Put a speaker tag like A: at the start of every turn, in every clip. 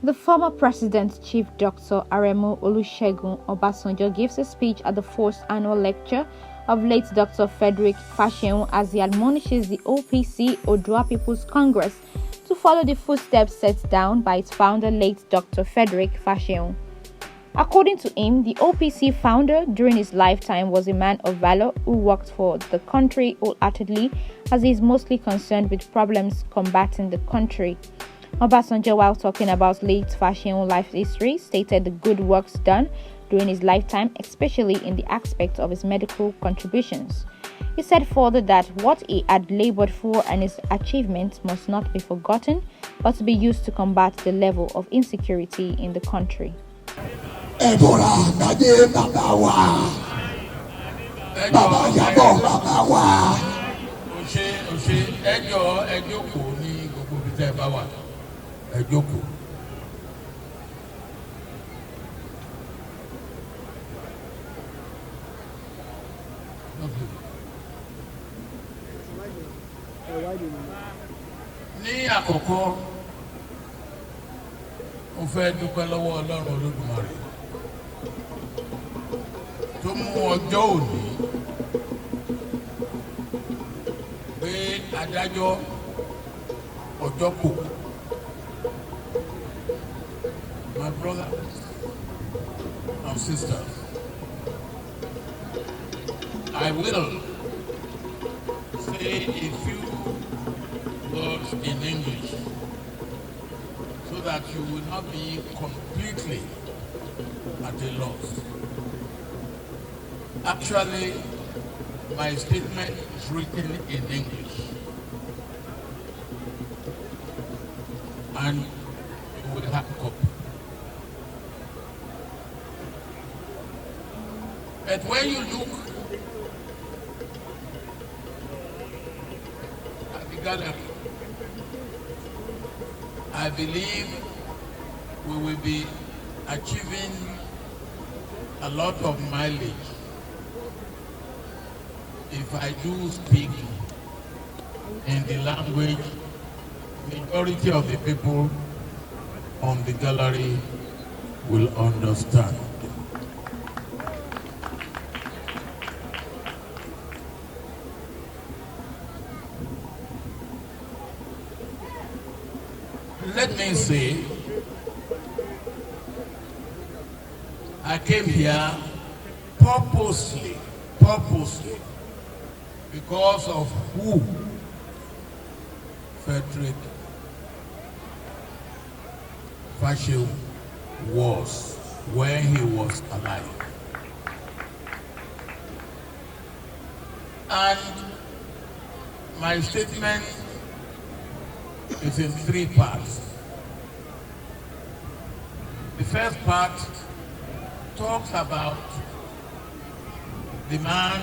A: The former President Chief Dr. Aremu Olusegun Obasanjo gives a speech at the 4th annual lecture of late Dr. Frederick Fasheun as he admonishes the OPC Odua People's Congress to follow the footsteps set down by its founder late Dr. Frederick Fasheun. According to him, the OPC founder during his lifetime was a man of valor who worked for the country wholeheartedly, as he is mostly concerned with problems combating the country. Obasanjo, while talking about late Fasheun's life history, stated the good works done during his lifetime, especially in the aspect of his medical contributions. He said further that what he had labored for and his achievements must not be forgotten, but to be used to combat the level of insecurity in the country.
B: Ní àkọ́kọ́, mo fẹ́ dúpẹ́ lọ́wọ́ Ọlọ́run Olódùmarè tó mú ọjọ́ òní pé adájọ́ ọjọ́ kò. My brothers and sisters, I will say a few words in English so that you will not be completely at a loss. Actually, my statement is written in English, and you will have a copy. But when you look at the gallery, I believe we will be achieving a lot of mileage if I do speak in the language majority of the people on the gallery will understand. Let me say, I came here purposely, because of who Frederick Fasheun was when he was alive. And my statement is in 3 parts. The first part talks about the man,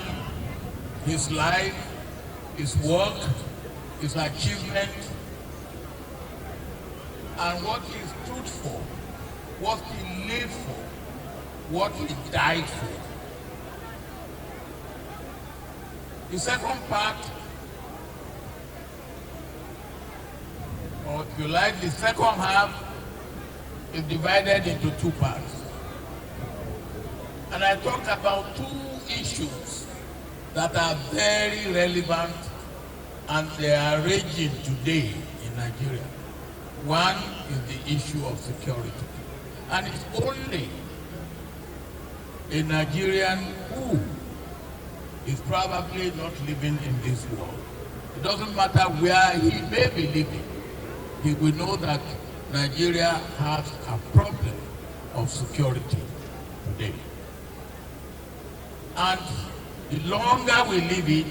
B: his life, his work, his achievement, and what he stood for, what he lived for, what he died for. The second part, or if you like, the second half, is divided into 2 parts. And I talked about 2 issues that are very relevant and they are raging today in Nigeria. One is the issue of security. And it's only a Nigerian who is probably not living in this world. It doesn't matter where he may be living. He will know that Nigeria has a problem of security today. And the longer we leave it,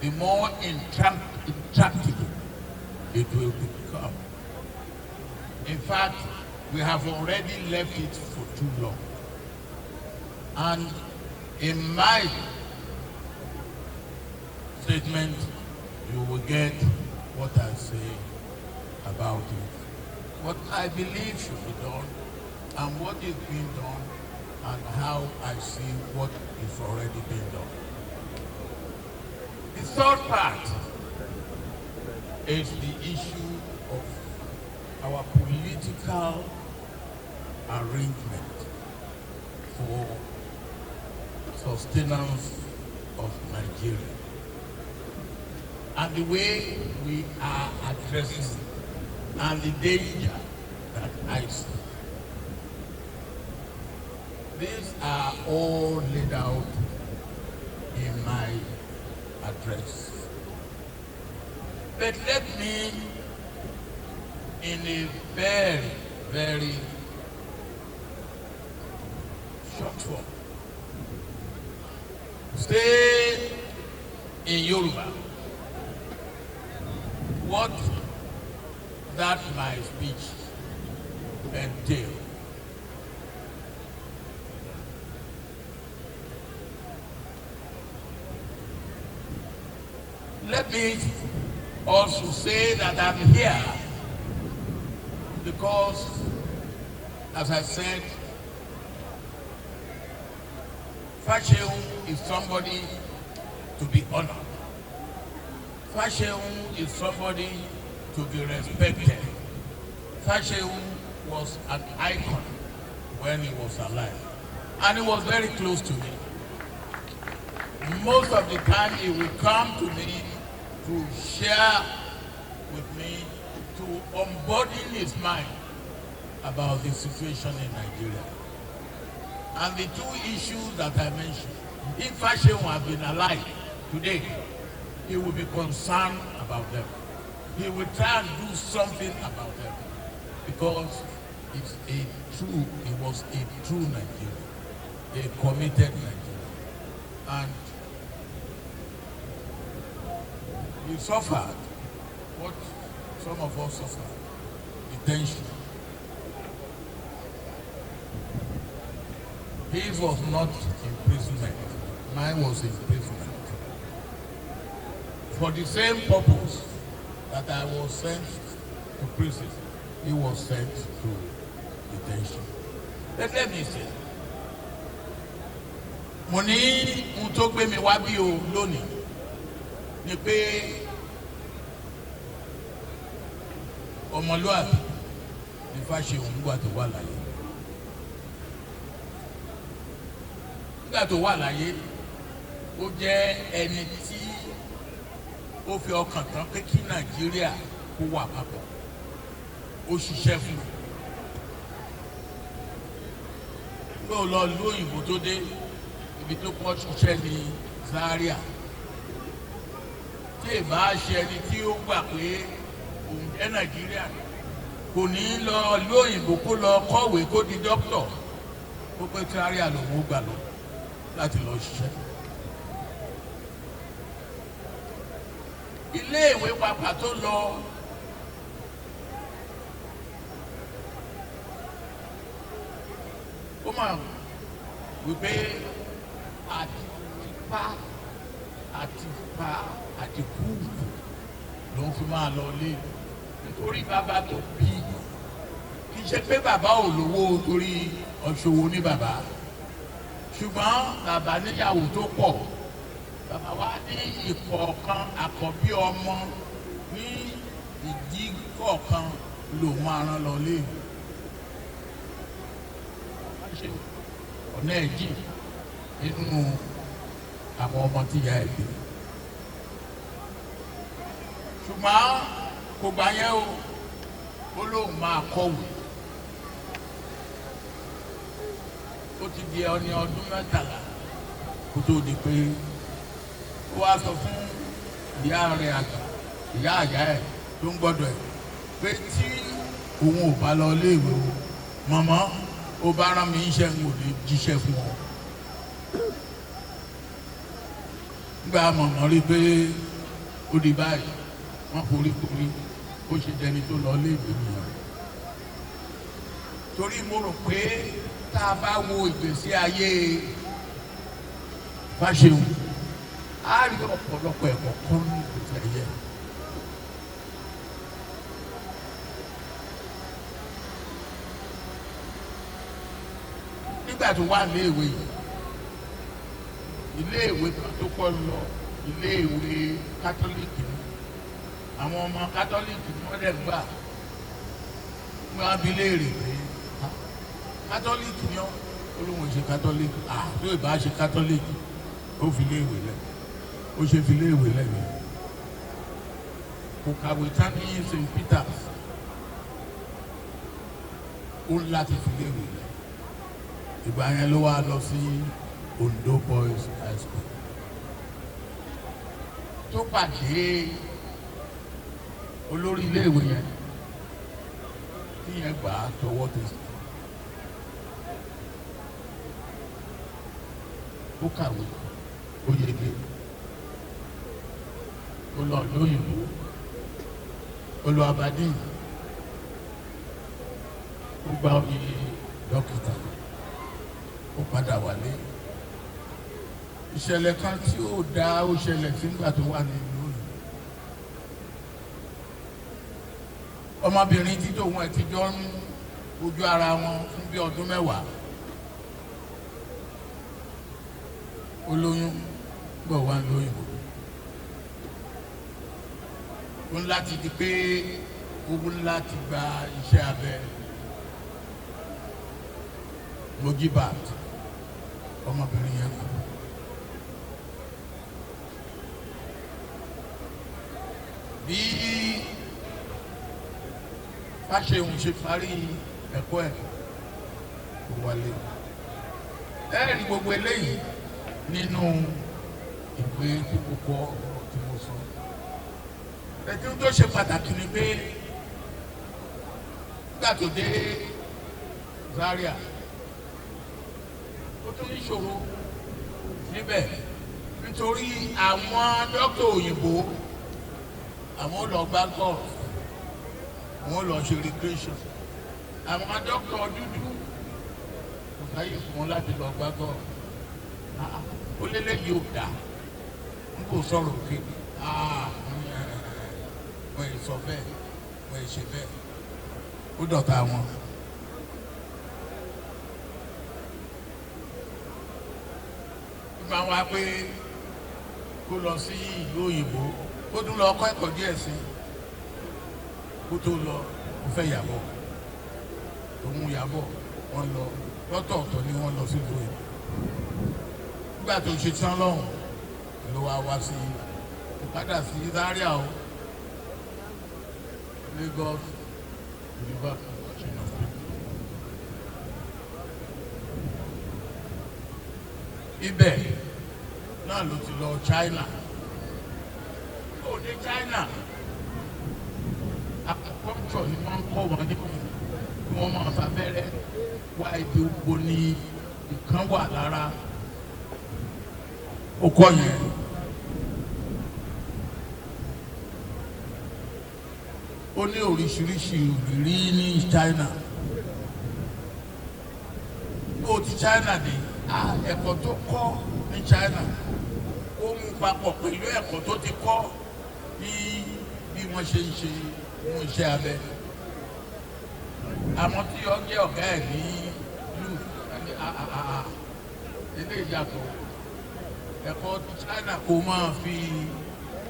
B: the more intractable it will become. In fact, we have already left it for too long. And in my statement, you will get what I say about it, what I believe should be done, and what is being done, and how I see what is already being done. The third part is the issue of our political arrangement for sustenance of Nigeria and the way we are addressing it and the danger that I see. These are all laid out in my address. But let me, in a very, very short form, say in Yoruba what that my speech entails. Let me also say that I'm here because, as I said, Fasheun is somebody to be honored. Fasheun is somebody to be respected. Fasheun was an icon when he was alive, and he was very close to me. Most of the time he would come to me to share with me, to unburden his mind about the situation in Nigeria. And the two issues that I mentioned, if Fasheun had been alive today, he would be concerned about them. He would try and do something about them because he was a true Nigerian, a committed Nigerian. And he suffered what some of us suffered, detention. His was not imprisonment, mine was imprisonment. For the same purpose that I was sent to prison, he was sent to detention. Let me say, mo ní ohun tó gbé mi wá bí o lónìí ni pé ọmọlúwàbí ní Fasheun nígbà tó wà láyé. Nígbà tó wà láyé, ó jẹ́ ẹni tí ó fi ọkàn tán pé kí Nàìjíríà kó wà papọ̀. Ó ṣiṣẹ́ fún un. Pé ó lọ ìlú òyìnbó tó dé, ibi tó kọ́ ṣiṣẹ́ ní Zaria. Tí ìbá ṣe ẹni tí ó gbà pé òun jẹ́ Nàìjíríà, kò ní lọ ìlú òyìnbó kó lọ kọ́wé kó di dókítọ̀. Ó pé Zaria lòun ó gbà lọ láti lọ ṣiṣẹ́. Ilé ìwé pàpà tó lọ ó mà wípé àti kú ló ń fi máa lọ lé nítorí bàbá tó bí kì í ṣe pé bàbá ò lówó torí ọ̀ṣọ́wó ní bàbá ṣùgbọ́n bàbá níyàwó tó pọ̀ bàbá wa ní ìkọ̀ọ̀kan àkọ́bí ọmọ ní ìdí kọ̀ọ̀kan ló máa rán lọ lé ọ̀nà ẹ̀jì nínú àwọn ọmọ tí ìyá ẹ̀ bí ṣùgbọ́n kò gbà yẹn o ó lóun máa kọ̀wé ó ti di ọní ọdún 13 kó tó di pé ó wá sọ fún ìyá rẹ̀ àgbà ìyá àyá ẹ̀ tó ń gbọ́dọ̀ ẹ̀ pé tí òun ò bá lọ léèwé o màmá ó bá rán mi iṣẹ́ ń wò lè jíṣẹ́ fún ọ. Nígbà màmá rí pé ó di báyìí wọ́n forí ó ṣe dẹni tó lọ léèwé nìyẹn. Torí mo rò pé tá a bá wo ìgbésí ayé Fasheun á rí ọ̀pọ̀lọpọ̀ ẹ̀kọ́ kan ní ìgbésí ayé. Nígbà tó wà léèwé yìí iléèwé kan tó kọ́ lọ iléèwé kátólíìkì ni àwọn ọmọ kátólíìkì ni wọ́n dẹ̀ gbà wọ́n á bi léèrè pé kátólíìkì ni ọ́ olóhùn ṣe kátólíìkì tó ìbá ṣe kátólíìkì ó fi léèwé lẹ̀ ó ṣe fi léèwé lẹ̀ ni kò kàwé tán ní St. Peters ó láti fi léèwé lẹ̀ ìgbà yẹn ló wá lọ sí Ondo Boys High School tó pàdé olórí iléèwé yẹn tí yẹn gbà á tọwọ́ tẹsẹ̀ ó kàwé ó yege ó lọ lóyìnbó ó lọ Aberdeen ó gba oyè dókítà ó padà wálé ìṣẹ̀lẹ̀ kan tí ó dá ó ṣẹlẹ̀ sígbà tó wà nínú ọmọbìnrin tí tòun ẹ̀ ti jọ ń ojú ara wọn fún bí ọdún mẹ́wàá ó lóyún gbọ̀ wá lóyìnbó ó ń láti di pé ó ń láti gba iṣẹ́ abẹ mojibat ọmọbìnrin yẹn kú. Bí Fáṣẹ̀hùn ṣe parí ẹ̀kọ́ ẹ̀ kò wọlé ẹ̀rí gbogbo eléyìí nínú ìwé tí mo kọ ọ̀rọ̀ tí mo sọ ẹ̀jú tó ṣe pàtàkì ni pé nígbà tó dé Zaria ó tún níṣòro níbẹ̀ nítorí àwọn dókítà òyìnbó àwọn lọ gbá golf àwọn lọ ṣe recreation àwọn dókítà dúdú kò sáyè fún wọn láti lọ gbá golf ó lélẹ́yìí ò dá n kò sọ̀rọ̀ òkè wọ́n yìí sọ bẹ́ẹ̀ wọ́n yìí ṣe bẹ́ẹ̀ ó dọ̀tá wọn. Ìgbà wa pé kó lọ sí ìlú òyìnbó kó tún lọ kọ́ ẹ̀kọ́ díẹ̀ sí kó tó lọ kó fẹ́ yàbọ̀ òun yàbọ̀ wọ́n lọ lọ́tọ̀ọ̀tọ̀ ni wọ́n lọ sí ìlú òyìnbó. Nígbà tó ṣe tán lọ́hùn ló wá sí ìpadà sí Zaria o Lagos University of ibẹ̀ náà ló ti lọ China ó dé China akọ́kọ́ ni wọ́n ń kọ́ wọn ní kí wọ́n máa fabẹ́rẹ́ wá ibi ògbó ní nǹkan wà lára ó kọ́ yẹn. Ó ní oríṣiríṣi ìrírí ní China ó ti China ní ẹ̀kọ́ tó kọ́ ní China ó mú papọ̀ pẹ̀lú ẹ̀kọ́ tó ti kọ́ bí wọ́n ṣe ń ṣe mú iṣẹ́ abẹ àmọ́ tí ó jẹ́ ọ̀gá ẹ̀ ní ìlú ilé ìyàtọ̀ ẹ̀kọ́ China kò máa fi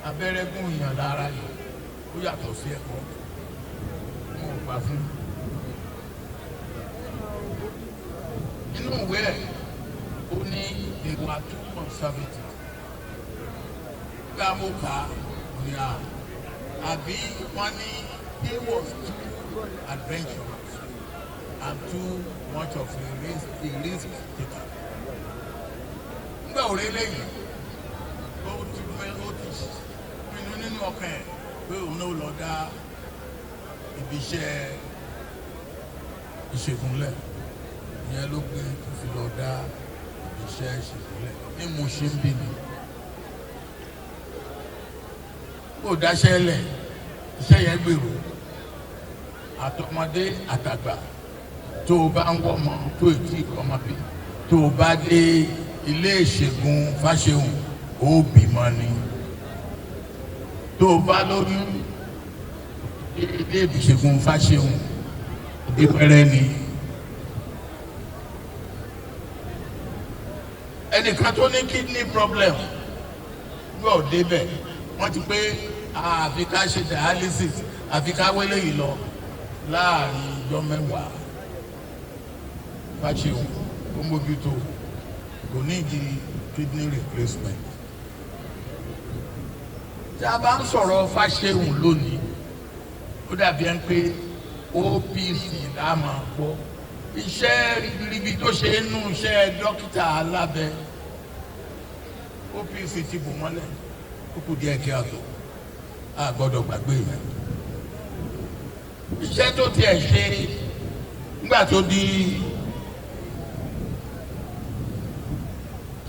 B: abẹ́rẹ́ gún èèyàn lára yìí ó yàtọ̀ sí ẹ̀kọ́ wọn ò gbà fún. Nínú ìwé ẹ̀ ó ní ìwà too conservative gbà mo kà á ní àbí wọ́n ní he was too adventurous and too much of a risk taker. Nígbà òré lẹ́yìn ó ti pinnu nínú ọkàn ẹ̀ pé òun náà lọ dá ibi iṣẹ́ ìṣègùnlẹ̀ ìyẹn ló gbé tó fi lọ dá ibi iṣẹ́ ìṣègùnlẹ̀ ní mo ṣe ń bí mi. Ó dáṣẹ́ lẹ̀ iṣẹ́ yẹn gbèrò àtọmọdé àtàgbà tó o bá ń wọ́mọ tó ètí ìkọ́mọbí tó o bá dé ilé ìṣègùn Fáṣẹ̀hùn ó bímọ ni tó o bá lóyún ilé ìṣègùn Fáṣẹ̀hùn ìpẹrẹ ni. Ẹnìkan tó ní kidney problem yóò débẹ̀ wọ́n ti pé àfi ká ṣe dialysis àfi ká wẹ́lẹ̀ yìí lọ láàrin ọjọ́ mẹ́wàá Fáṣẹ̀hùn tó mójútó kò ní di kidney replacement. Tí a bá ń sọ̀rọ̀ Fáṣẹ̀hùn lónìí ó dàbí ẹni pé OPC la máa gbọ́ iṣẹ́ ribiribi tó ṣe é nú iṣẹ́ dókítà alábẹ́ OPC ti bò mọ́lẹ̀ ó kù díẹ̀ kí a tó a gbọ́dọ̀ gbàgbé yẹn. Iṣẹ́ tó tiẹ̀ ṣe nígbà tó di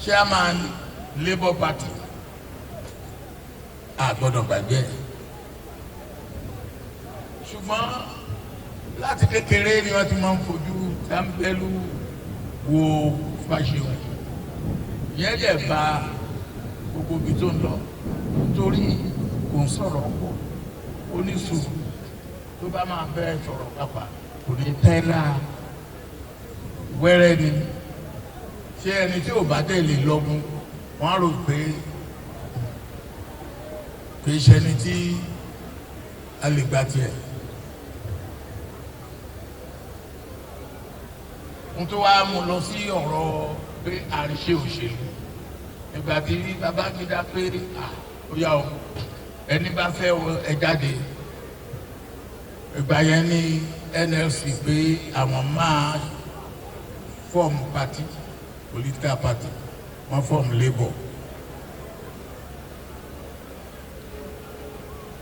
B: chairman Labour Party a gbọ́dọ̀ gbàgbé ẹ̀. Ṣùgbọ́n láti kékeré ni wọ́n ti máa ń fojú tẹ́ḿbẹ́lú wo Fáṣẹ̀hùn yẹn dẹ̀ bá gbogbo ibi tó ń lọ nítorí kò ń sọ̀rọ̀ pọ̀ oníṣòwò tó bá máa bẹ́ẹ̀ sọ̀rọ̀ pápá kò ní tẹ́lá wẹ́rẹ́ ni ṣé ẹni tí ò bá tẹ̀lé lọ́gùn wọ́n á rò pé kì í ṣe ẹni tí a lè gbà tiẹ̀. n tó wá mú lọ sí ọ̀rọ̀ pé àríṣe òṣèlú ìgbà tí Babangida pé ó yá o ẹni bá fẹ́ ẹ jáde ìgbà yẹn ní NLC pé àwọn máa fọ́ọ̀mù party political party wọ́n fọ́ọ̀mù Labour.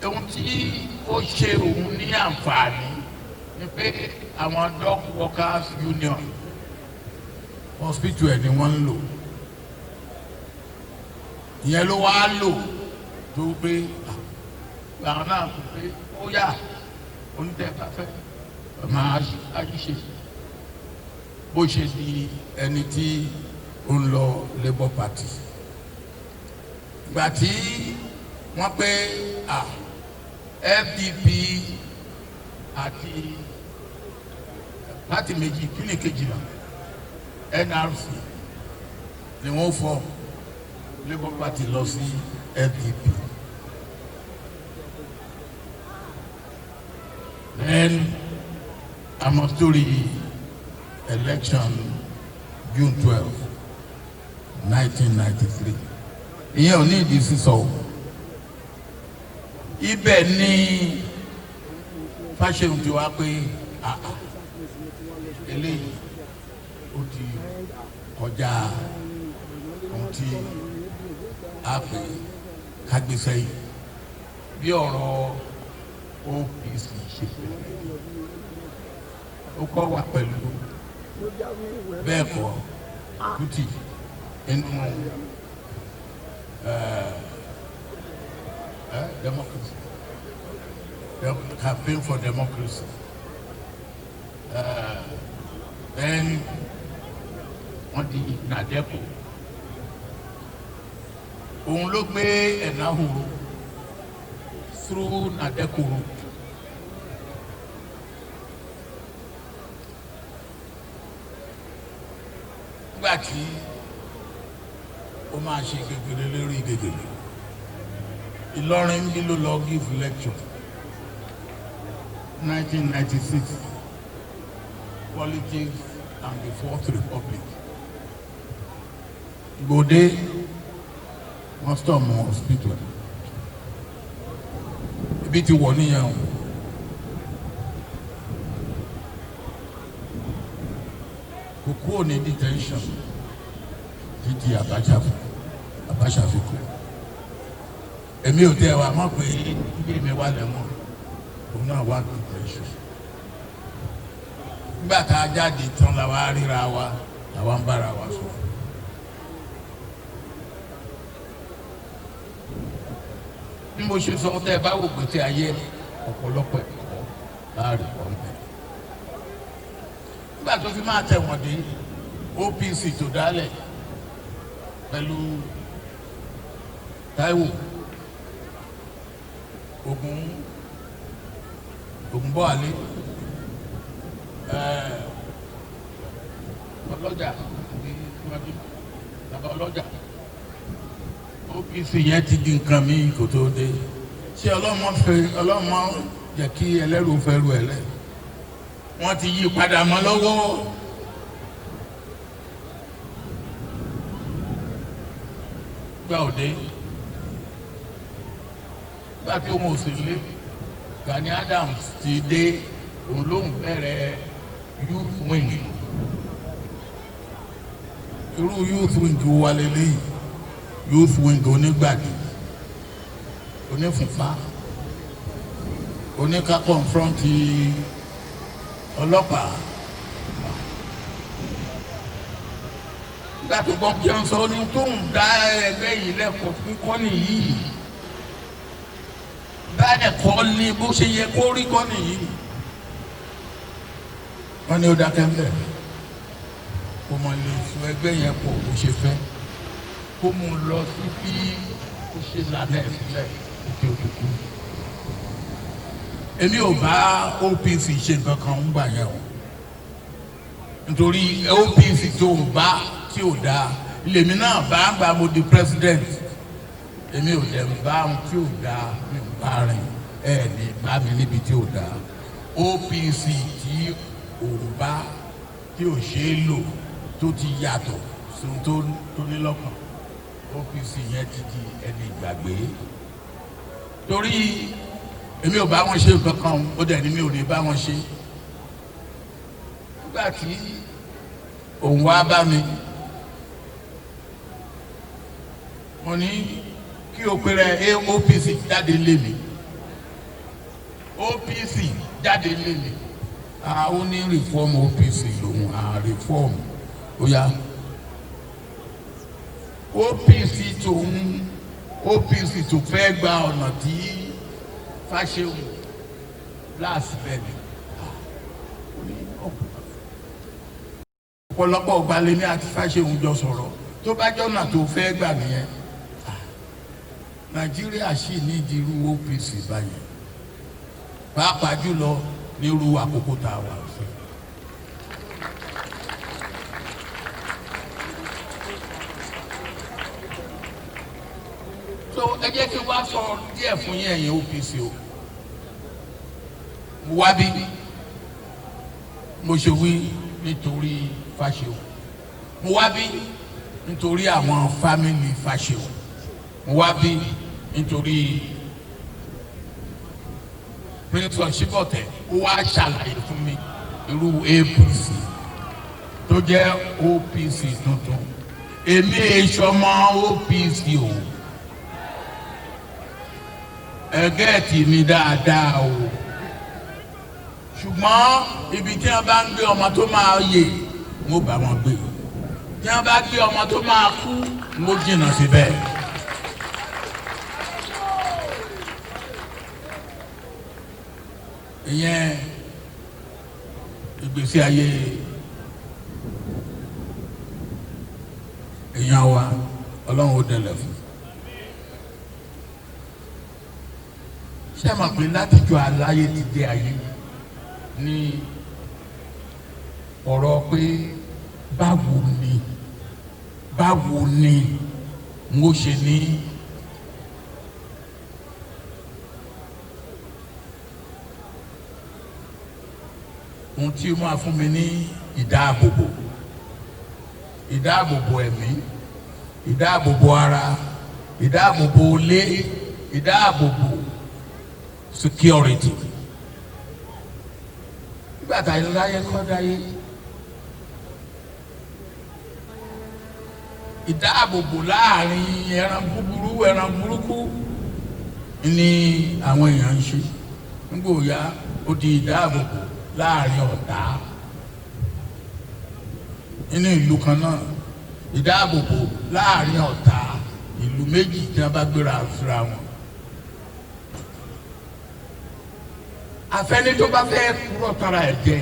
B: ohun tí ó ṣe òun ní àǹfààní ni pé àwọn dock workers union hospital ẹ̀ ni wọ́n ń lò ìyẹn ló wá lò tó pé àwọn náà kò pé ó yà onítẹ̀ẹ́fà fẹ́ máa ṣe bó ṣe di ẹni tí ó ń lọ Labour Party. Ìgbà tí wọ́n pé FDP àti pátì méjì kíni kejìlá NRC ni wọ́n fọ Labour Party lọ sí FDP. Then àmọ́ story election June 12, 1993 ìyẹn ò ní ìdí sísọ ibẹ̀ ní Fáṣẹ̀hùn ti wá pé eléyìí ó ti kọjá ohun tí a pè kágbésẹ́ yìí bí ọ̀rọ̀ OPC ṣe ó kọ́ wà pẹ̀lú bẹ́ẹ̀ kọ́ Kútì nínú democracy campaign for democracy then wọ́n di Nàdẹ́kò òun ló gbé Ẹ̀náhùrú through Nàdẹ́kò route. Nígbà tí ó máa ṣe gègèrè lórí gègèrè Ìlọrin bí ló lọ give lecture 1996 politics and the Fourth Republic. Gbòde wọ́n stop mọ́ hospital ibi tí wọ̀ níyẹn o. Kò kúrò ní detention títí Abacha fi kú. Èmi ò tẹ́ wa mọ̀ pé ibi mi wà lẹ́wọ̀n òun náà wà detention. Nígbà tá a jáde tán la wá ríra wa làwa ń bára wa sọ. Bí mo ṣe sọ tẹ́ ẹ bá wò pé tí ayé ọ̀pọ̀lọpọ̀ ẹ̀kọ́ láàrin wọn bẹ̀rẹ̀. Nígbà tó fi máa tẹ̀ wọ́n dé OPC tó dálẹ̀ pẹ̀lú Táíwò Ògúnbọ̀álé ọlọ́jà bàbá ọlọ́jà OPC yẹn ti di nǹkan míì kò tó dé ṣé ọlọ́mọ jẹ́ kí ẹlẹ́rù fẹ́ ru ẹ̀lẹ́ wọ́n ti yí padà mọ́ lọ́wọ́. Gbà òde gbà tí òun ò sì lé Gani Adams ti dé òun lóun bẹ̀rẹ̀ youth wing. Irú youth wing wà lélẹ́yìí, youth wing onígbàdì, onífúnfá, oníká confront ọlọ́pàá. Nígbà tó gbọ́ kí wọ́n sọ ní tó ń dá ẹgbẹ́ yìí lẹ́kọ̀ọ́ kíkọ́ nìyí, dá ẹ̀kọ́ ní bó ṣe yẹ kó rí kọ́ nìyí. Wọ́n ní ó dákẹ́ ńlẹ̀ kó mọ lè sọ ẹgbẹ́ yẹn pọ̀ bó ṣe fẹ́, kó mú un lọ sí bí ó ṣe lànà ẹ̀ sílẹ̀ òkè òkùnkùn. Èmi ò bá OPC ṣe nǹkan kan ń gbà yẹn o, nítorí OPC tó ń bá tí ò dáa ilé mi náà bá ń gba mo di president, èmi ò dẹ̀ ń bá ohun tí ò dáa mi ń bá rìn ní bá mi níbi tí ò dáa. OPC tí ò bá tí ò ṣe é lò tó ti yàtọ̀ sí tó ní lọ́kàn, OPC yẹn ti di ẹni ìgbàgbé. Torí èmi ò bá wọn ṣe nǹkan kan, ó dẹ̀ ní mi ò ní bá wọn ṣe. Nígbà tí òun wá bá mi, mo ní kí o pèrè OPC jáde lé mi, OPC jáde lé mi. Ó ní reform OPC lòun, reform ó yá OPC tó fẹ́ gba ọ̀nà tí Fáṣẹ̀hùn láàsì bẹ́ẹ̀ ni. Ọ̀pọ̀lọpọ̀ gbalẹ̀ ní àti Fáṣẹ̀hùn jọ sọ̀rọ̀, tó bá jọ́nà tó fẹ́ gbà nìyẹn. Nàìjíríà sì nídìí irú OPC báyẹn, pàápàá jùlọ nírú àkókò tá a wà fún. So ẹ jẹ́ kí n wá sọ díẹ̀ fún yín ẹ̀yin OPC o. Mo wá bí mo ṣe wí nítorí Fáṣẹ̀hùn, mo wá bí nítorí àwọn fámìlì Fáṣẹ̀hùn, mo wá bí nítorí Prince Ọ̀ṣíbọ̀tẹ̀ ó wá ṣàlàyé fún mi irú APC tó jẹ́ OPC tuntun. Èmi èṣọmọ OPC o, ẹgẹ́ẹ̀tì mi dáadáa o, ṣùgbọ́n ibi tí wọ́n bá ń gbé ọmọ tó máa yè mo bá wọn gbé, tí wọ́n bá gbé ọmọ tó máa kú mo jìnnà síbẹ̀. Ìyẹn ìgbésí ayé èèyàn wa Ọlọ́run ó dẹ̀lẹ̀ fún. Ṣé ẹ mọ̀ pé látijọ́ aláyé ti dé ayé ní ọ̀rọ̀ pé báwo ni n ó ṣe ní ohun tí ó máa fún mi ní ìdáàbòbò ẹ̀mí, ìdáàbòbò ara, ìdáàbòbò ilé, ìdáàbòbò security. Nígbà tá a láyé kọ́ dáyé, ìdáàbòbò láàrin ẹran búburú ẹran burúkú ni àwọn èèyàn ń ṣe. Nígbà òyà ó di ìdáàbòbò láàrin ọ̀tá nínú ìlú kan náà, ìdáàbòbò láàrin ọ̀tá ìlú méjì tí wọ́n bá gbéra síra wọn. Afẹ́ni tó bá fẹ́ kúrò tara ẹ̀ jẹ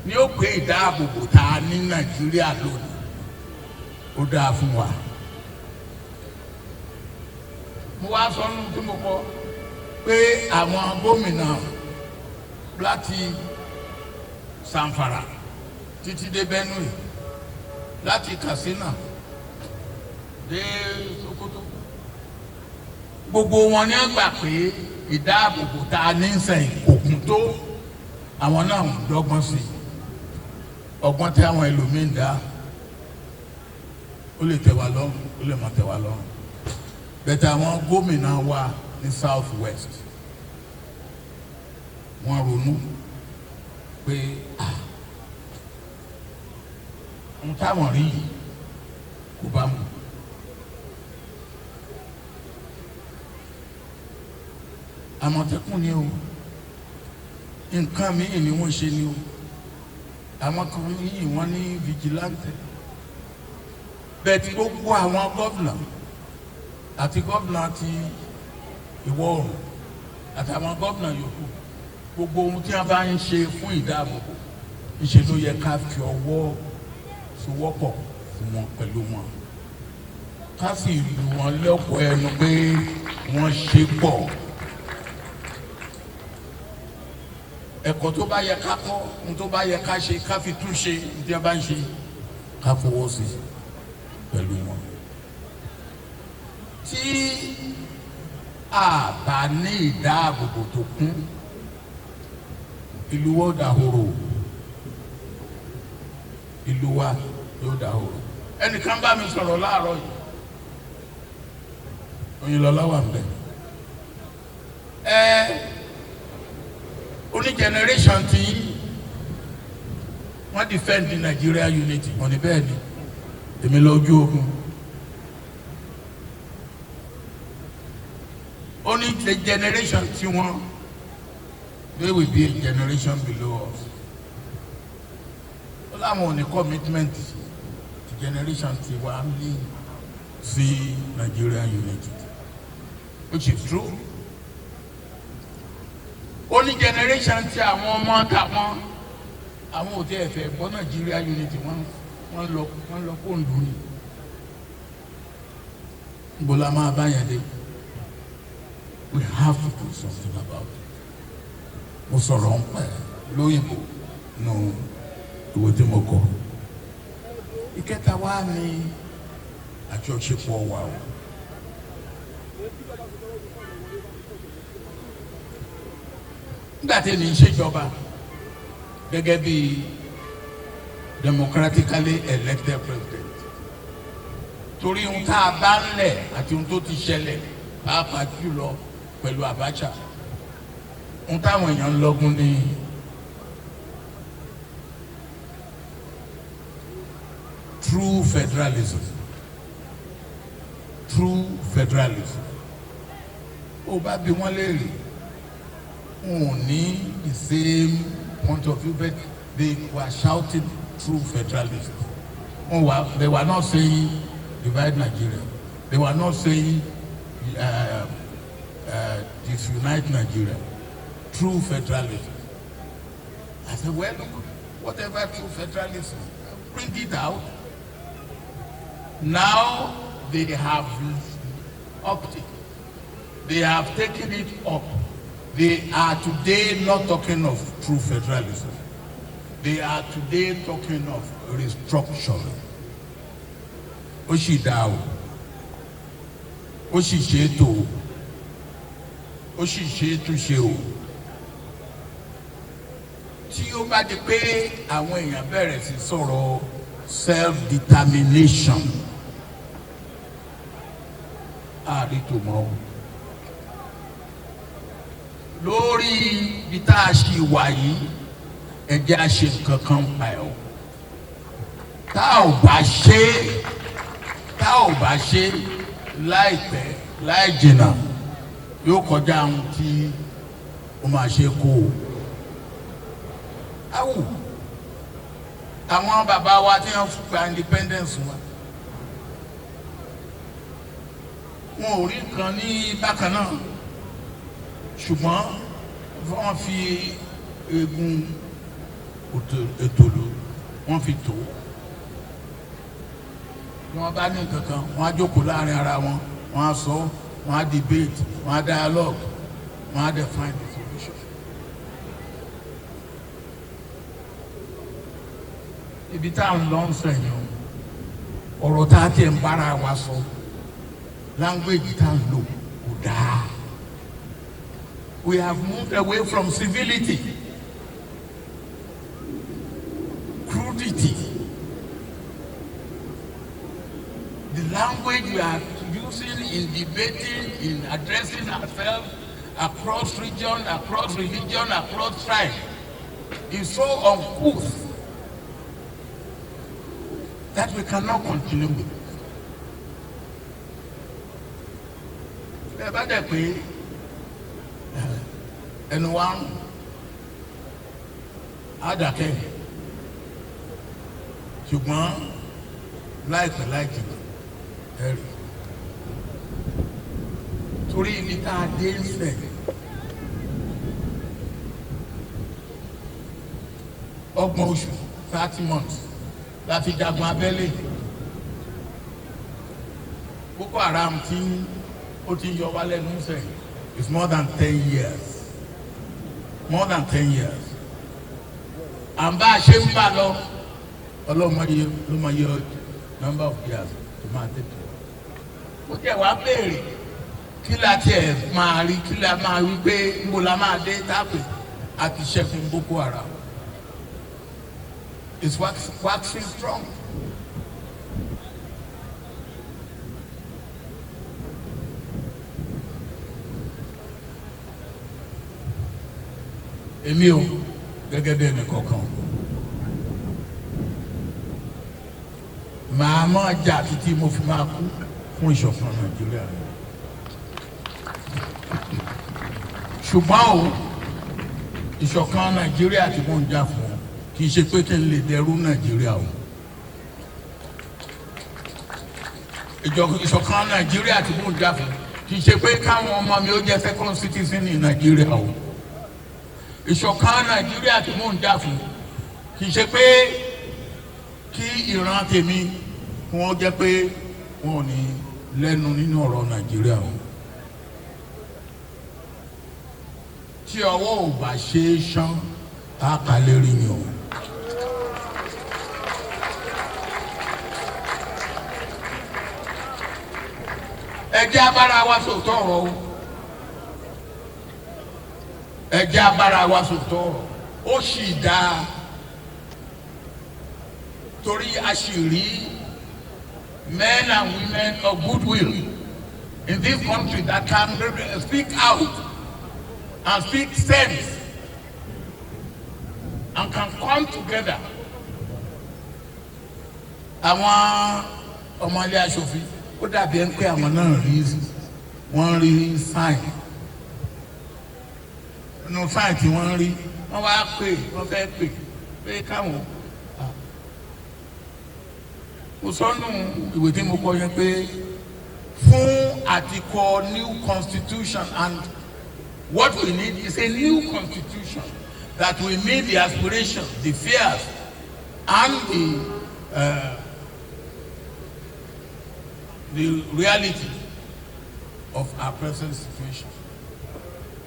B: ni ó pé ìdáàbòbò tá a ní Nàìjíríà lónìí ó dáa fún wa. Mo wá sọ nínú tí mo kọ pé àwọn gómìnà láti Zamfara títí dé Benue, láti Katsina dé Sokoto, gbogbo wọn ni wọ́n gbà pé ìdáàbòbò tá a ní sẹ́yìn òkun tó àwọn náà ń dọ́gbọ́n sí ọgbọ́n tí àwọn ẹlòmíín dá ó lè tẹ́ wa lọ́rùn ó lè má tẹ́ wa lọ́rùn bẹ́ẹ̀ àwọn gómìnà wa ní south west wọ́n ronú pé n táwọn rí kò bá mu. Àmọ̀tẹ́kùn ni o nǹkan míì ni wọ́n ṣe ni o àwọn kan míì wọ́n ní vigilante bẹ́ẹ̀ tí gbogbo àwọn gọ́vnà àti gọ́vnà ti ìwọ̀ oòrùn àtàwọn gọ́vnà yòókù gbogbo ohun tí wọ́n bá ń ṣe fún ìdáàbòbò ìṣe ló yẹ ká fi ọwọ́ sowọ́pọ̀ fún wọn pẹ̀lú wọn ká sì lù wọ́n lẹ́kọ̀ọ́ ẹnu pé wọ́n ṣe pọ̀. Ẹ̀kọ́ tó bá yẹ ká kọ́ ohun tó bá yẹ ká ṣe ká fi tún ṣe ní tí a bá ń ṣe ká fọwọ́ sí pẹ̀lú wọn. Tí a bá ní ìdáàbòbò tó kún ìlú wa ó dahoro ìlú wa yóò dahoro. Ẹnìkan bá mi sọ̀rọ̀ láàárọ̀ yìí Oyinlọ́lá wà ń bẹ̀. Only generation tí wọ́n defend the Nigerian unity wọ́n ní bẹ́ẹ̀ ni èmi lọ ojú ogun. Only the generation tí wọ́n they will be a generation below us. Ó láwọn ò ní commitment ti generation tí wà ní sí Nigerian unity which is true. Only generation tí àwọn ọmọ tàwọn àwọn òde ẹ̀fẹ̀ gbọ́ Nigeria unity wọ́n lọ kó ń dùn ní. Bọ́lá máa bá yẹn dé. We have to do something about it. Mo sọ̀rọ̀ ń pẹ́ lóyìnbó nù ìwé tí mo kọ. Ìkẹta wá ní àjọṣepọ̀ wa o. Nígbà tí èmi ń ṣèjọba gẹ́gẹ́ bí democratically elected president torí ohun tá a bá ń lẹ̀ àti ohun tó ti ṣẹlẹ̀ pàápàá jùlọ pẹ̀lú Abacha ohun táwọn èèyàn ń lọ́gùn ní true federalism ó bá bí wọ́n léèrè only the same point of view, but they were shouting through federalism. They were not saying divide Nigeria. They were not saying disunite Nigeria. True federalism. I said, well, look, whatever true federalism, bring it out. Now they have upped it. They have taken it up. They are today not talking of true federalism. They are today talking of restructuring. Ó sì dá o, ó sì ṣe é tó o, ó sì ṣe é túnṣe o. Tí ó bá di pé àwọn èèyàn bẹ̀rẹ̀ sí sọ̀rọ̀ self-determination, àárí tó mọ́ o. Lórí bí tá a ṣe wà yìí ẹ jẹ́ a ṣe nǹkan kan pa ẹ̀ o. Tá ò bá ṣe láìpẹ́ láì jìnnà yóò kọjá ohun tí ó máa ṣe kó o. Awù àwọn bàbá wa tí wọ́n gba independence wa wọn ò rí nǹkan ní bákan náà ṣùgbọ́n wọ́n fi egun ètòló wọ́n fi tó wọ́n bá ní nǹkan kan wọ́n á jókòó láàrin ara wọn wọ́n á sọ wọ́n á debate wọ́n á dialogue wọ́n á define the solution. Ibi tá à ń lọ sẹ́yìn ọ̀rọ̀ tá a ti ń bára wa sọ language tá à ń lò kò dáa. We have moved away from civility. language we are using in debating, in addressing ourselves across region, across religion, across tribe is so uncouth that we cannot continue with it. Ẹ bá dẹ̀ pé ẹnu wa ń àdàkẹ́ ṣùgbọ́n láìpẹ́ láìjìnà ẹ̀rì torí ibi tá a dé ń sẹ̀ ọgbọ̀n oṣù 30 months láti jagun abẹ́lé Boko Haram tí ó ti yọ wá lẹ́nu sẹ̀ is more than 10 years à ń bá a ṣe ń bá lọ ọlọ́mọye ló máa yọ number of years tó máa tètè ó jẹ́ wá béèrè kí la tiẹ̀ máa rí kí la máa rí pé níbo la máa dé tápè àti ṣẹ́gun Boko Haram is waxing strong. Èmi o gẹ́gẹ́ bí ẹnì kọ̀ọ̀kan màá máa jà títí mo fi máa kú fún ìṣọ̀kan Nàìjíríà ṣùgbọ́n o ìṣọ̀kan Nàìjíríà tí mo ń jà fún kì í ṣe pé kí n lè dẹrú Nàìjíríà o ìṣọ̀kan Nàìjíríà tí mo ń jà fún kì í ṣe pé káwọn ọmọ mi ó jẹ́ second citizen ní Nàìjíríà o ìṣọ̀kan Nàìjíríà tí mò ń jà fún kì í ṣe pé kí ìran tèmi wọ́n jẹ́ pé wọn ò ní lẹ́nu nínú ọ̀rọ̀ Nàìjíríà o tí ọwọ́ ò bá ṣe é ṣán á kà lérí ni o. Ẹ jẹ́ abára wa sòótọ́ ọ̀rọ̀ o. Ẹ jẹ́ abára wa sòótọ́ ọ̀rọ̀ ó sì dáa torí a sì rí men and women of goodwill in this country that can speak out and speak sense and can come together. Àwọn ọmọ ilé aṣòfin ó dàbí ẹni pé àwọn náà wọ́n rí sign nínú sign tí wọ́n rí wọ́n wá wọ́n fẹ́ pé káwọn mo sọ́nù ìwé tí mo kọ yẹn pé fún àtikọ new constitution, and what we need is a new constitution that will meet the aspirations, the fears and the reality of our present situation.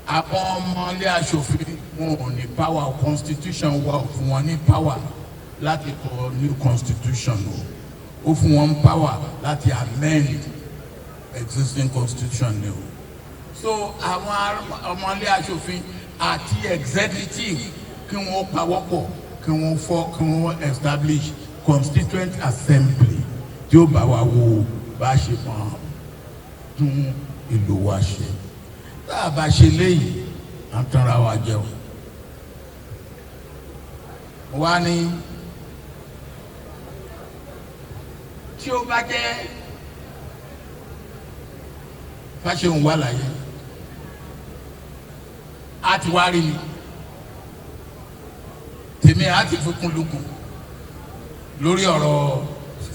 B: Àwọn ọmọ ilé aṣòfin wọn ò ní power, constitution wa fún wọn ní power láti kọ new constitution o, ó fún wọn power láti amend existing constitution ni o. So àwọn ọmọ ilé aṣòfin àti executive kí wọ́n pawọ́pọ̀ kí wọ́n establish constituent assembly tí ó bá wa wo bá ṣe mọ tún ìlú wa ṣe. Tá a bá ṣe léyìí à ń tanra wa jẹ o. Wá ní tí ó bá jẹ́ Fáṣẹ̀hùn wà láyé á ti wá rí mi tèmi á ti fi kún lukùn lórí ọ̀rọ̀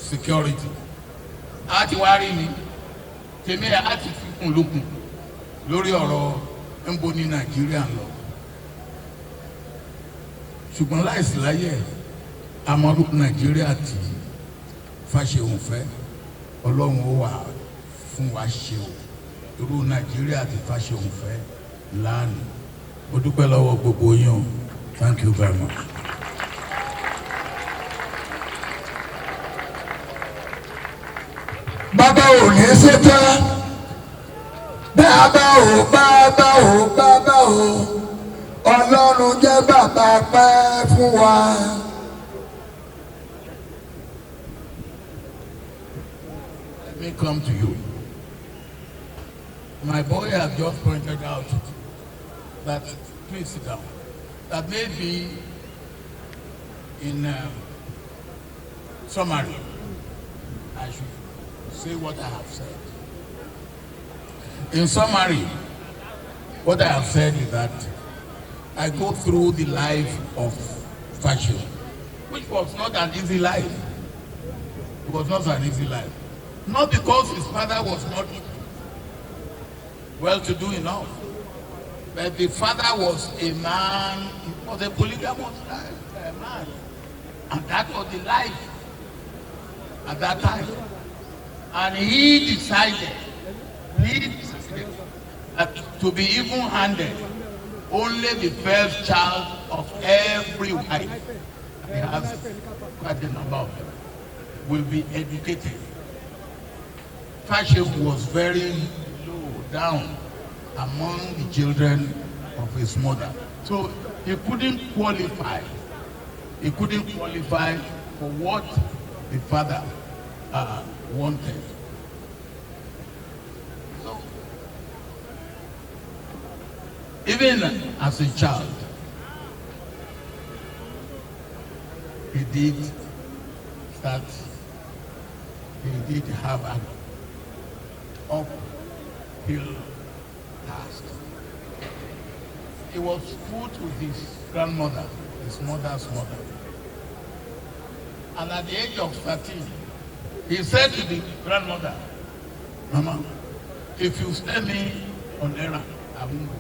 B: security, á ti wá rí mi tèmi á ti fi kún lukùn lórí ọ̀rọ̀ ńbo ní Nàìjíríà lọ. Ṣùgbọ́n láìsí láyé àmọ́rú Nàìjíríà tí Fáṣẹ̀hùn fẹ́ Ọlọ́run ó wà fún wa ṣe o. Irú Nàìjíríà tí Fáṣẹ̀hùn fẹ́ lánàá. Mo dúpẹ́ lọ́wọ́ gbogbo yín o. Thank you very much.
C: Bàbá ò ní ṣètò bàbá ò Ọlọ́run jẹ́ bàbá pẹ́ fún wa.
B: Mi me come to you. My boy has just pointed out that, please sit down, that maybe in summary, I should say what I have said. In summary, what I have said is that I go through the life of fashion, which was not an easy life. It was not an easy life. Not because his father was not well-to-do enough, but the father was a man, he was a polygamous man, and that was the life at that time. And he decided that to be even-handed, only the first child of every wife, and he has quite a number of them, will be educated. Fashion was very low down among the children of his mother. So he couldn't qualify. He couldn't qualify for what the father wanted. So even as a child, he did have an uphill task. He was put with his grandmother, his mother's mother. And at the age of 13, he said to the grandmother, "Mama, if you send me on errand, I won't go.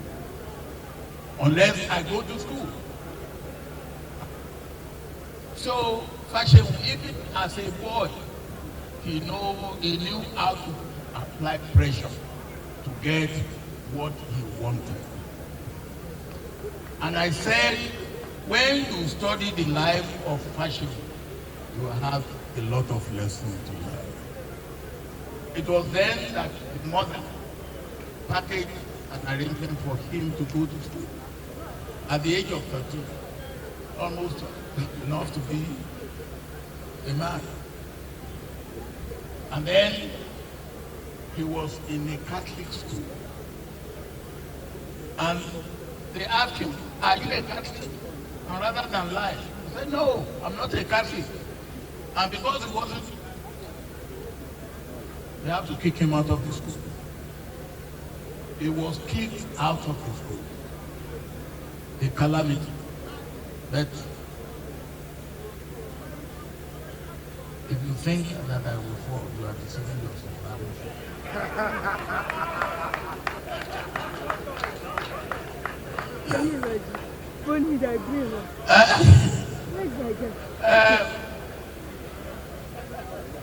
B: Unless I go to school." So, fashion, even as a boy, he knew how to apply pressure to get what he wanted. And I said, when you study the life of fashion, you have a lot of lessons to learn. It was then that the mother packaged an arrangement for him to go to school. At the age of 13, almost enough to be a man. And then he was in a Catholic school. And they asked him, "Are you a Catholic?" And rather than lie, he said, "No, I'm not a Catholic." And because he wasn't, they have to kick him out of the school. He was kicked out of the school. A calamity. But if you think that I will fall, you are deceiving yourself. I will fall.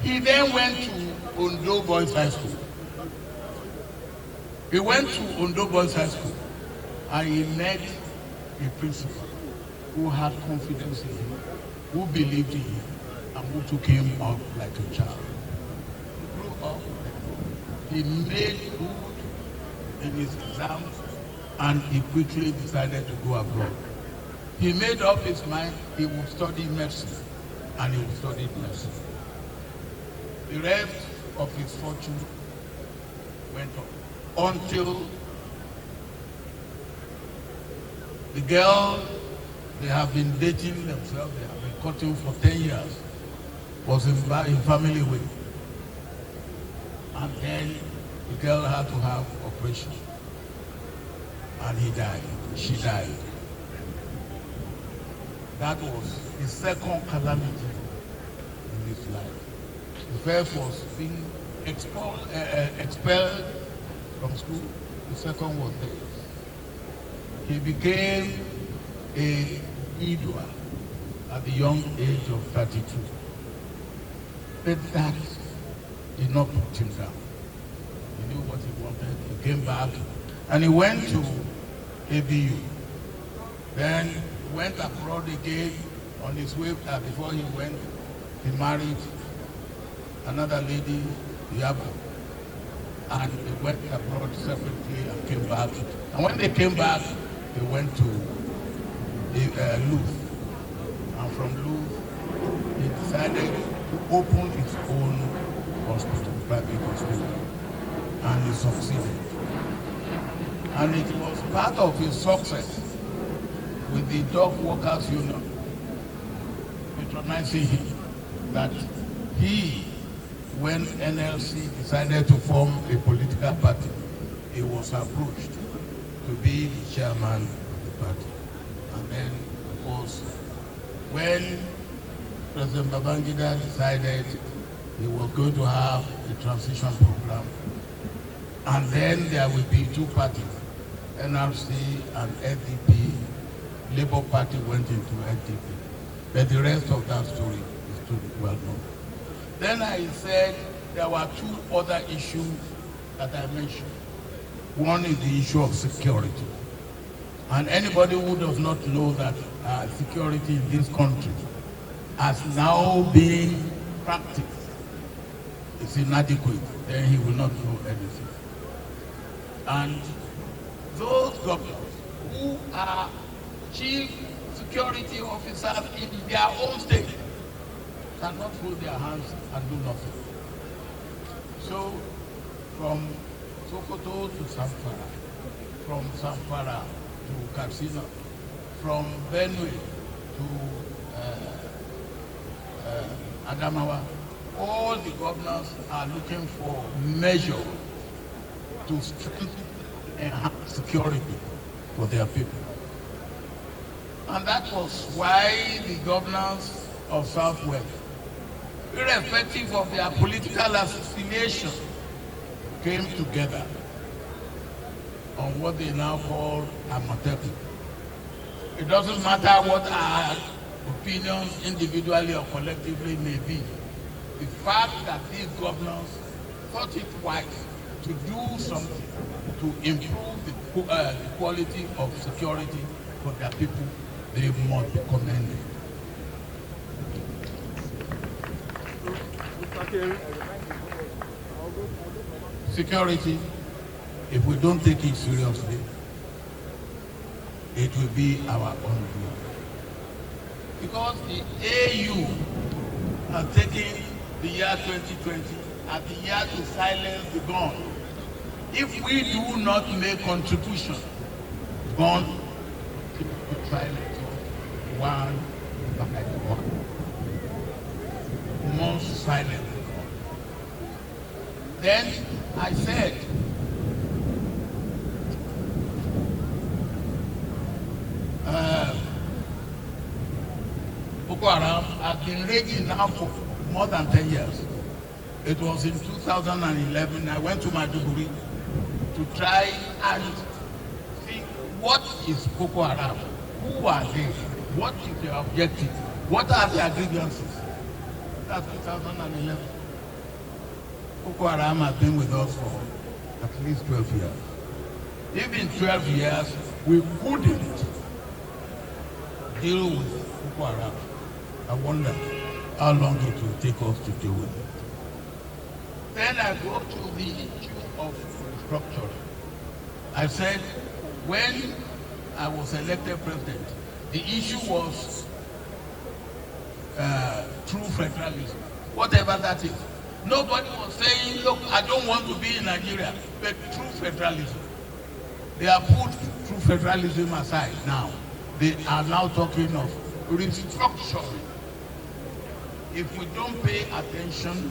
B: He then went to Ondo Boys High School. He went to Ondo Boys High School and he met a principal who had confidence in him, who believed in him, and who took him up like a child. He grew up, he made good in his exams, and he quickly decided to go abroad. He made up his mind he would study medicine, and he studied medicine. The rest of his fortune went up until the girl they have been dating themselves, they have been courting for 10 years, was in family way. And then the girl had to have operation. And he died. She died. That was the second calamity in his life. The first was being expelled from school. The second was death. He became a widower at the young age of 32. But that did not put him down. He knew what he wanted. He came back and he went to ABU. Then he went abroad again. On his way, before he went, he married another lady, Yabo. And they went abroad separately and came back. And when they came back, they went to Louvre. And from Louvre, he decided to open his own hospital, private hospital, and he succeeded. And it was part of his success with the Dock Workers Union patronizing him that he, when NLC decided to form a political party, he was approached to be the chairman of the party. And then, of course, when President Babangida decided he was going to have a transition program, and then there will be two parties, NRC and SDP. Labour Party went into SDP. But the rest of that story is too well known. Then I said there were two other issues that I mentioned. One is the issue of security. And anybody who does not know that security in this country has now been practiced is inadequate, then he will not know anything. And those governors who are chief security officers in their own state cannot hold their hands and do nothing. So, from Sokoto to Zamfara, from Zamfara to Katsina, from Benue to Adamawa, all the governors are looking for measures to strengthen and enhance security for their people. And that was why the governors of Southwest, irrespective of their political affiliation, came together on what they now call Amotepu. It doesn't matter what our opinions individually or collectively may be. The fact that these governors thought it wise to do something to improve the quality of security for their people, they must be commended. Security, if we don't take it seriously, it will be our own doing. Because the AU has taken the year 2020 as the year to silence the gun. If we do not make contribution, gun will be silent one by one. Most silent. Then I said, Boko Haram has been raging now for more than 10 years. It was in 2011, I went to Maiduguri to try and see what is Boko Haram, who are they, what is their objective, what are their grievances. That's 2011. Boko Haram has been with us for at least 12 years. Even 12 years, we couldn't deal with Boko Haram. I wonder how long it will take us to deal with it. Then I go to the issue of restructuring. I said, when I was elected president, the issue was true federalism, whatever that is. Nobody was saying, look, I don't want to be in Nigeria, but true federalism. They have put true federalism aside now. They are now talking of restructuring. If we don't pay attention,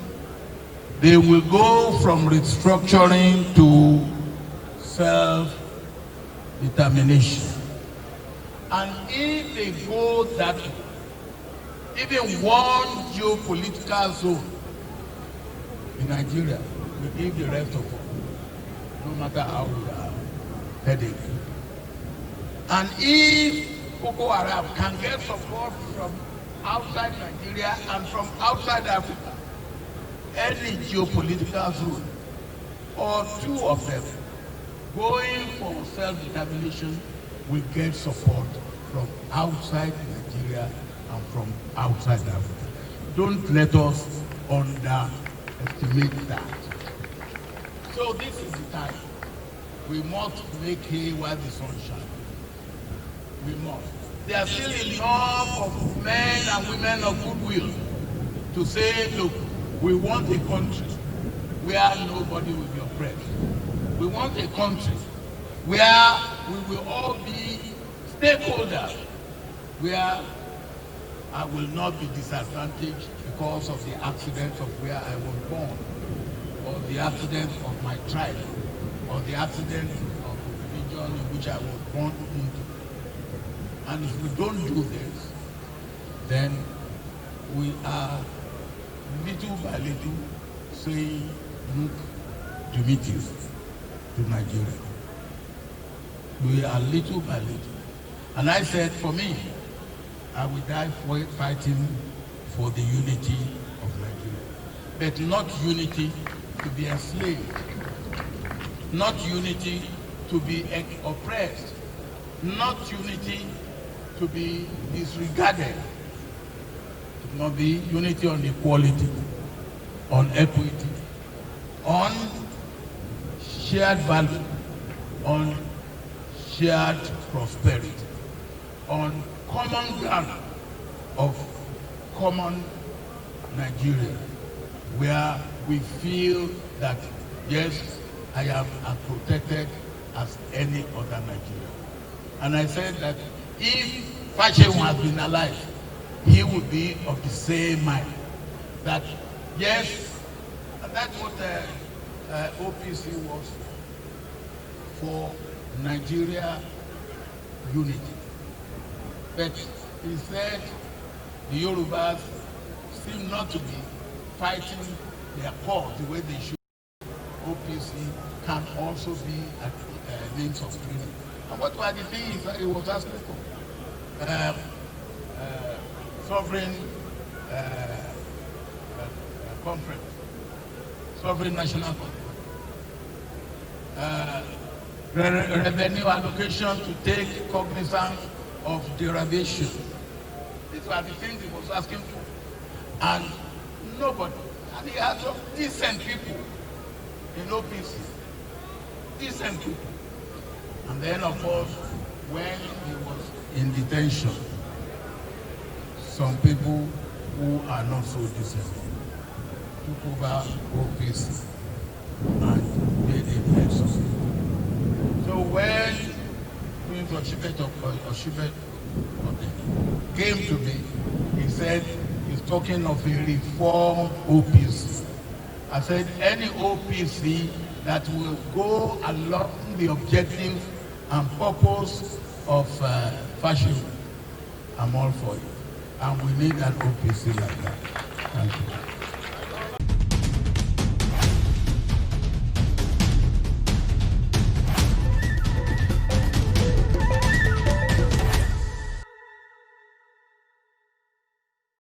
B: they will go from restructuring to self-determination. And if they go that way, even one geopolitical zone in Nigeria will give the rest of us, no matter how we are heading. And if Boko Haram can get support from outside Nigeria and from outside Africa, any geopolitical zone, or two of them, going for self-determination will get support from outside Nigeria and from outside Africa. Don't let us underestimate that. So this is the time. We must make hay while the sun shines. We must. There are still enough of men and women of goodwill to say, look, we want a country where nobody will be oppressed. We want a country where we will all be stakeholders, where I will not be disadvantaged because of the accidents of where I was born, or the accidents of my tribe, or the accidents of the religion in which I was born into. And if we don't do this, then we are little by little saying look Dimitris to Nigeria. We are little by little. And I said, for me, I will die fighting for the unity of Nigeria. But not unity to be enslaved. Not unity to be oppressed. Not unity to be disregarded. It must be unity on equality, on equity, on shared value, on shared prosperity, on common ground of common Nigeria, where we feel that, yes, I am as protected as any other Nigerian. And I said that if Fashewu had been alive, he would be of the same mind. That, yes, and that's what OPC was for Nigeria unity. But he said the Yorubas seem not to be fighting their cause the way they should. OPC can also be a means of unity. And what were the things that he was asking for? Sovereign conference, sovereign national conference, revenue allocation to take cognizance of derivation. These were the things he was asking for. And nobody, and he had some decent people in OPC, decent people. And then, of course, when he was in detention, some people who are not so decent took over OPC and made a mess of it. So when Prince Oshibet came to me, he said he's talking of a reform OPC. I said any OPC that will go along the objective and purpose of Fashewu, I'm all for it. And we need an OPC like that. Thank you.